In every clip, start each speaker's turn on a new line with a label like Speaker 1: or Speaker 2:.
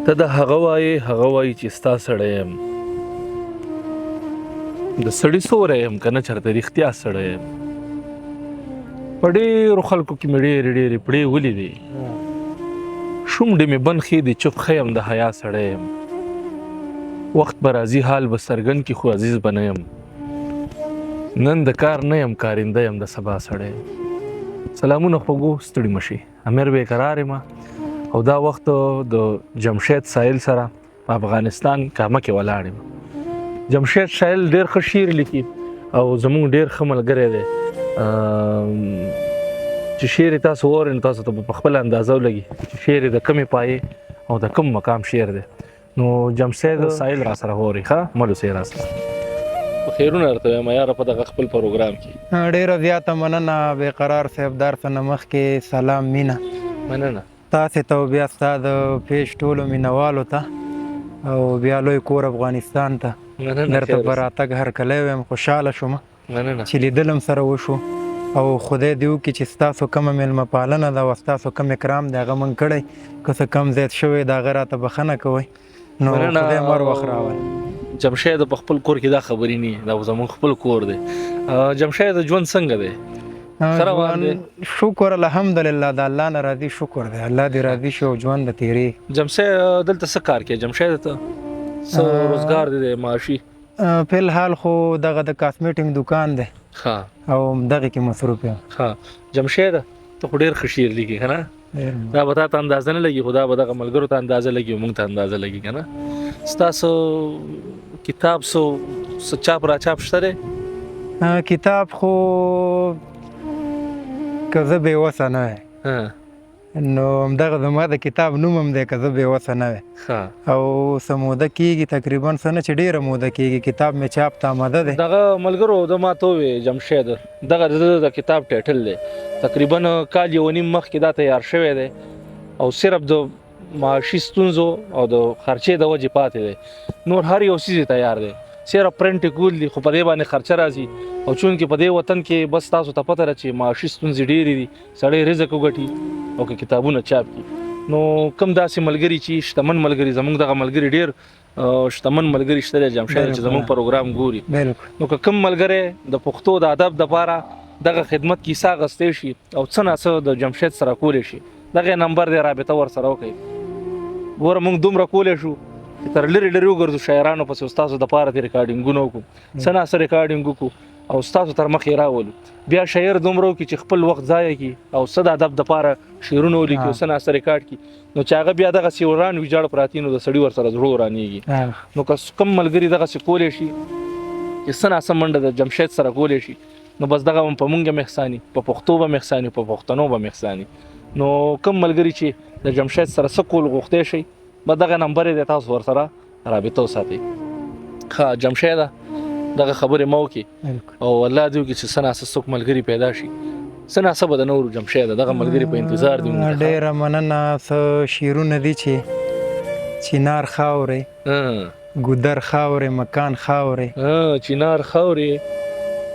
Speaker 1: ته د هغه وایي چې ستا سړی یم د سړي سوری یم که نه چېرته رښتیا سړی یم په ډېرو خلکو کې مې ډېرې پړې ولیدې شونډې مې بند ښې دي چپ ښه یم د حیا سړی یم وخت به راځي حال به څرګند کړي خو عزیز به نه یم نن د کار نه یم کارنده یم د سبا سړی یم سلامونه خوږو ستړي مه شئ امیر بېقرار یم او دا وخت د جمشید ساحل سره په افغانستان کامه کې ولاړ یم جمشید ساحل ډېر ښه شعر لیکي او زموږ ډېر ښه ملګری دی چې شعر یې تاسو واورئ نو تاسو ته به په خپله اندازه ولګي چې شعر یې د کومې پایې او د کوم مقام شعر دی نو جمشید ساحل را سره واورئ ښه مل اوسئ را سره خیرونه درته وایم یاره په دغه خپل پروګرام کې
Speaker 2: ډېره زیاته مننه بېقرار صاحب درته نه مخکې سلام مینه
Speaker 1: مننه
Speaker 2: تاسې ته او بیا ستا د پیج ټولو مینوالو ته او بیا لوی کور افغانستان ته درته په راتګ هرکلی ویم خوشحاله شوم چې لیدلم سره وشو او خدای دې وکړي چې ستاسو کومه میلمه پالنه ده او ستاسو کوم اکرام دی هغه موږ کړی که څه کم زیات شوی د هغه راته بښنه کوئ نو خدای مر وخت راول
Speaker 1: جمشید په خپل کور کې دا خبرې نه دا زموږ خپل کور دی جمشید ژوند څنګه دی
Speaker 2: شکر الحمدلله د الله نه راضي شکر دی الله دې راضي شي او ژوند د تیرې
Speaker 1: جمشید دلته څه کار کوي جمشید ته څه روزګار دی معاشي
Speaker 2: فلحال خو دغه د کاسمیټک دکان دی
Speaker 1: ښه
Speaker 2: او دغه کې مصروف یم
Speaker 1: ښه جمشید ته خو ډېر ښه شعر لیکي که نه دا به تا ته اندازه نه لګي خو دا به دغه ملګرو ته اندازه لګي او موږ ته اندازه لګي که نه ستاسو کتاب څه چاپ را چاپ شته دی
Speaker 2: کتاب خو که زه بېوسه نه وی نو همدغه زما د کتاب نوم هم دی که زه بېوسه نه وی او څه موده کېږي تقریبا څه نه چې ډېره موده کېږي کتاب مې چاپ ته آماده دی
Speaker 1: دغه ملګرو د ما ته ووې جمشید دغه د کتاب ټایټل دی تقریبا کال یو نیم مخکې دا تیار شوی دی او صرف د معاشي ستونزو او د خرچې د وجې پاتې دی نور هر یو څیز تیار دی صرف پرنټ یې کول دي خو په دې باندې خرچه راځي او چونکې په دې وطن کې بس تاسو ته پته ده چې معاشي ستونزې ډېرې دي سړی رزق وګټي او که کتابونه چاپ کړي نو کوم داسې ملګري چې شتمن ملګري زموږ دغه ملګري ډېر شتمن ملګري شته دی جمشید چې زموږ پروګرام ګوري نو که کوم ملګری د پښتو د ادب دپاره دغه خدمت کیسه اخیستی شي او څه نه څه د جمشید سره کولی شي دغه نمبر دی رابطه ورسره وکړئ ګوره موږ دومره کولی شو چې تر لرې وګرځو شاعرانو پسې ستاسو دپاره دې ریکارډینګونه وکړو څه نه څه ریکارډینګ وکړو او ستاسو تر مخې راولو بیا شاعر دومره وکړي چې خپل وخت ضایع کړي او څه د ادب دپاره شعرونه ولیکي او څه نه څه ریکارډ کړي نو چې هغه بیا دغسې وران ویجاړ پراتي نو د سړي ورسره زړه ورانېږي نو که کوم ملګري دغسې کولی شي چې څه نه څه منډه د جمشید سره کولی شي نو بس دغه هم په مونږ هم احساني په پښتو به هم احساني په پښتنو به هم احساني نو کوم ملګري چې د جمشید سره څه کول غوښتی شي به دغه نمبر یې دی تاسو ورسره رابطه وساتئ ښه جمشیده دغه خبرې مه وکړي او الله دې وکړي چې څه ناڅه څوک ملګري پیدا شي څه ناڅه به د نورو جمشیده دغه ملګري په انتظار دي
Speaker 2: ډېره مننه څه شعرونه دي چې چنار خاورې ګودر خاورې مکان خاورې
Speaker 1: چنار خاورې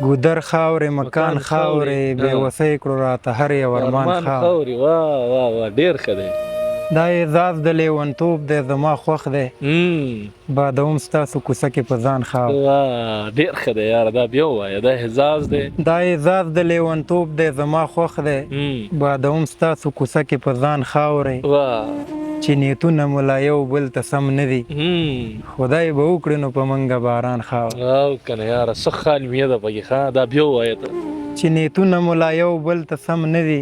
Speaker 2: ګودر خاورې مکان خاورې بېوسۍ کړو راته هر یو ارمان
Speaker 1: خاورې واه ډېر ښه دی
Speaker 2: دا اعزاز د لیونتوب دی زما خوښ دی بادوم ستاسو کوڅه کې په ځان خاورې
Speaker 1: ډېر ښه دی یاره دا بیا ووایه دا اعزاز دی
Speaker 2: دا اعزاز د لیونتوب دی زما خوښ دی بادوم ستاسو کوڅه کې په ځان خاورې چې نیتونه مو لا یو بل ته سم نه دي خدای به وکړي نو په منګه باران خاورې
Speaker 1: او که نه یاره څه خالمیه ده پکې ښه دا بیا ووایه ته
Speaker 2: چې نیتونه مو لا یو بل ته سم نه دي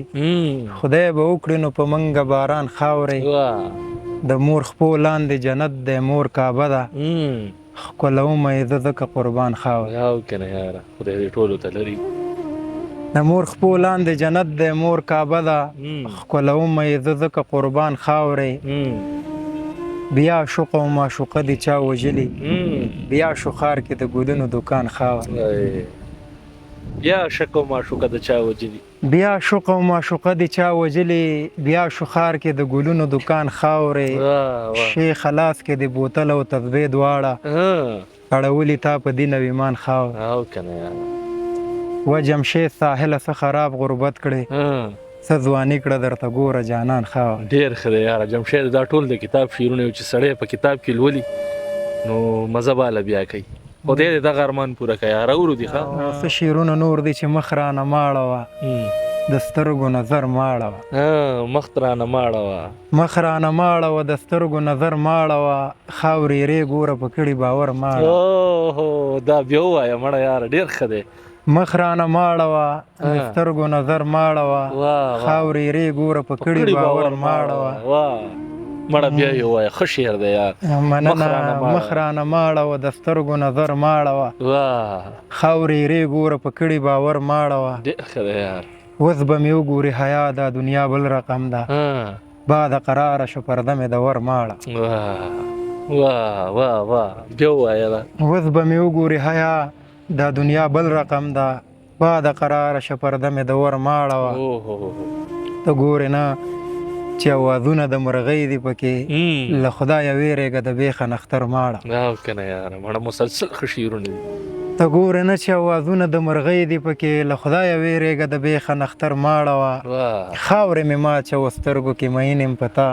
Speaker 2: خدای به وکړي نو په منګه باران خاورې د مور خپو لاندې جنت دی مور کعبه ده ښکلومه یې زه ځکه قربان خاورې
Speaker 1: او که نه یاره خدای دې ټولو ته لري
Speaker 2: د مور خپو لاندې جنت دی مور کعبه ده ښکلومه یې زه ځکه قربان خاورې بیا شوق او معشوقه دې چا وژلي بیا شوخار کې د ګلونو دکان خاورې
Speaker 1: بیا شک او معشوقه د چا وجلي
Speaker 2: بیا شوق او معشوقه دې چا وجلي بیا شوخار کې د ګلونو دکان خاورې شیخ خلاص کې د بوتل او تسبیح دواړه اړولي تا په دین او ایمان خاورې
Speaker 1: او که نه یاره
Speaker 2: و جمشید ساحله څه خراب غربت کړې څه ځواني کړه درته ګوره جانان خاوه.
Speaker 1: ډېر ښه دی یاره جمشید دا ټول د کتاب شعرونه یو چې سړی په کتاب کې لولي نو مزه باله بیا کوي خدای دې دغه ارمان پوره کړي یاره اورو دي ښه
Speaker 2: څه شعرونه نور دي چې مخ رانه ماړه وه د سترګو نظر ماړه وه
Speaker 1: مخ رانه ماړه وه
Speaker 2: مخ رانه ماړه وه د سترګو نظر ماړه وه خاورې رې ګوره په کړي باور ماړه
Speaker 1: اوهو دا بیا ووایه مړه یاره ډېر ښه دی
Speaker 2: مخ رانه ماړه وه د سترګو نظر ماړه وه خاورې رې ګوره په کړي باور ماړه وه مړه بیا یې ووایه ښه شعر دی یار مننه مخ رانه ماړه وه د سترګو نظر ماړه وه خاورې رې ګوره په کړي باور ماړه وه
Speaker 1: ډېر ښه دی یار
Speaker 2: اوس به مې وګوري حیا دا دنیا بل رقم ده باده قراره شو پرده مې د ور ماړه
Speaker 1: واه واه واه بیا ووایه دا
Speaker 2: اوس به مې وګوري حیا دا دنیا بل رقم ده باده قراره شو پرده مې د ور ماړه وه ته ګورې نه چې اوازونه د مرغۍ دي پکې له خدایه ویرېږه د بیخه نختر ماړه
Speaker 1: او که نه یاره مړه مسلسل ښه شعرونه دي
Speaker 2: ته ګورې نه چې اوازونه د مرغۍ دي پکې له خدایه ویرېږه د بیخه نختر ماړه وه خاورې مې ما اچوه سترګو کې مین یم په تا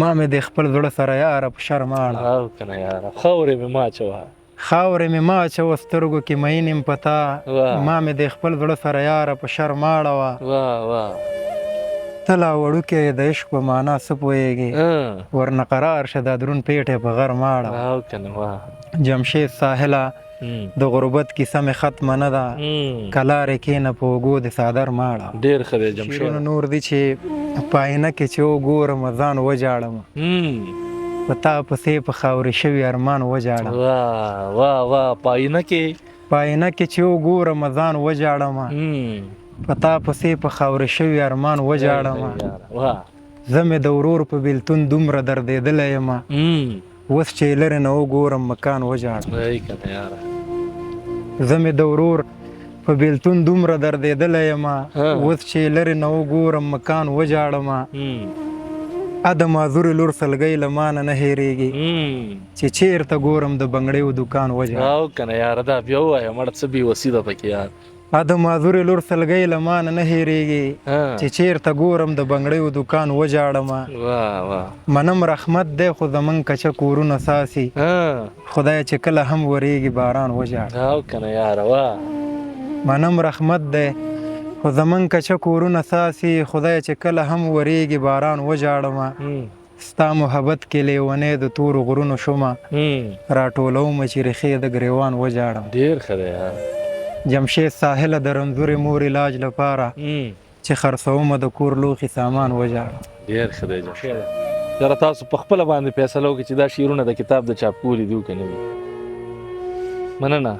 Speaker 2: ما مې د خپل زړه سره یاره په شر ماړه
Speaker 1: او که نه یاره خاورې مې ما اچوه
Speaker 2: خاورې مې ما اچوه سترګو کې مین یم په تا ما مې د خپل زړه سره یاره په شر ماړه وه ته لا وړوکی د عشق په معنا څه پوهېږې ورنه قرار شه دا دروند پیټی په غر ماړه
Speaker 1: او که نه واه
Speaker 2: جمشید ساحله د غربت کیسه مې ختمه نه ده کلارې کښېنه په اوږو د څادر ماړه
Speaker 1: ډېر ښه دی جمشید
Speaker 2: شعرونه نور دي چې په آینه کې چې وګورم ځان وجاړم په تا پسې په خاورې شوي ارمان وجاړم
Speaker 1: واه واه واه په آینه کې
Speaker 2: په آینه کې چې وګورم ځان وجاړم په تا پسې په خاورې شوي ارمان وجاړم زه مې د ورور په بېلتون دومره دردېدلی یم اوس چې لرې نه وګورم مکان وجاړم زه مې د ورور په بېلتون دومره دردېدلی یم اوس چې لرې نه وګورم مکان وجاړم ا د معذورې لور سلګۍ له ما نه هېرېږي چې چېرته ګورم د بنګړیو دوکان وجاړم
Speaker 1: او که نه یاره دا بیا ووایه مړه څه بېوسي ده پکې یار
Speaker 2: ا د معذورې لور سلګۍ له ما نه هېرېږي چې چېرته ګورم د بنګړیو دوکان وجاړم منم رحمت دی خو زمونږ کچه کورونه ساسي خدای چې کله هم ورېږي باران وجاړم
Speaker 1: او که نه یاره واه
Speaker 2: منم رحمت دی خو زمونږ کچه کورونه ساسي خدای چې کله هم ورېږي باران وجاړم ستا محبت کې لیونی د تورو غرونو شومه راټولومه چې ریښې د ګریوان وجاړم
Speaker 1: ډېر ښه دی یار
Speaker 2: جمشید ساحله د رنځورې مور علاج لپاره چې خرڅومه د کور لوښي سامان وجاړم
Speaker 1: ډېر ښه دی جمشید یاره تاسو په خپله باندې فیصله وکړئ چې دا شعرونه د کتاب د چاپ کولي دي که نه دي مننه